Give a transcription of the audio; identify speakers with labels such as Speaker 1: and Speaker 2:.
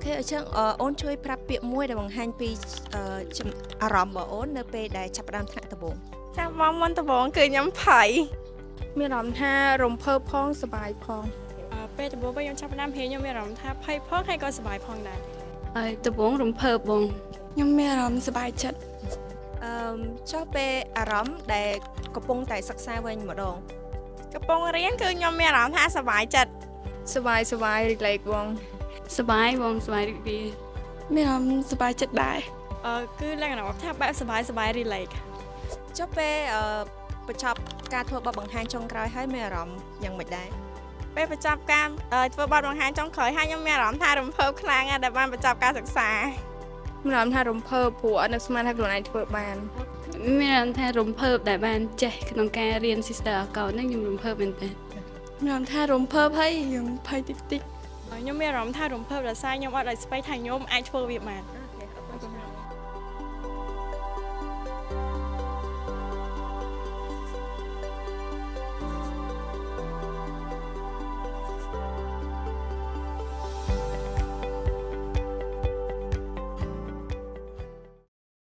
Speaker 1: ខេអញ្ចឹងអូនជួយប្រាប់ពាក្យមួយដែលបង្ហាញពីអារម្មណ៍របស់អូននៅពេលដែលចាប់ផ្ដើមថ្នាក់ដំបូង
Speaker 2: ចាំបងមុនដំបូងគឺខ្ញុំភ័យមានអារម្មណ៍ថារំភើបផងសប្បាយផងពេលដំបូងខ្ញុំចាប់ផ្ដើមរៀនខ្ញុំមានអារម្មណ៍ថាភ័យផងហើយក៏សប្បាយផងដែរ
Speaker 3: ហើយដំបូងរំភើបបង
Speaker 2: ខ្ញុំមានអារម្មណ៍សប្បាយចិត្ត
Speaker 1: ចុះពេលអារម្មណ៍ដែលកំពុងតែសិក្សាវិញម្ដង
Speaker 2: កំពុងរៀនគឺខ្ញុំមានអារម្មណ៍ថាសប្បាយចិត្តសប្បាយ relax បង
Speaker 3: សប្បាយបងសប្បាយរីករាយ
Speaker 2: មានអារម្មណ៍សប្បាយចិត្តដែរ
Speaker 1: គឺលក្ខណៈថាបែបសប្បាយ relax ចុះពេលបញ្ចប់ការធ្វើបទបង្ហាញចុងក្រោយហើយមានអារម្មណ៍យ៉ាងម៉េចដែរ
Speaker 2: ពេលបញ្ចប់ការធ្វើបទបង្ហាញចុងក្រោយហើយខ្ញុំមានអារម្មណ៍ថារំភើបខ្លាំងណាស់ដែលបានបញ្ចប់ការសិក្សាមានអារម្មណ៍ថារំភើបព្រោះអត់នឹកស្មានថាខ្លួនឯងធ្វើបាន
Speaker 3: មានអារម្មណ៍ថារំភើបដែលបានចេះក្នុងការរៀន Sister Account ហ្នឹងខ្ញុំរំភើបមែនទែន
Speaker 2: មានអារម្មណ៍ថារំភើបហើយខ្ញុំភ័យតិច
Speaker 1: ខ្ញុំមានអារម្មណ៍ថារំភើបដោយសារខ្ញុំអត់ឲ្យស្បៃថាខ្ញុំអាចធ្វើវាបាន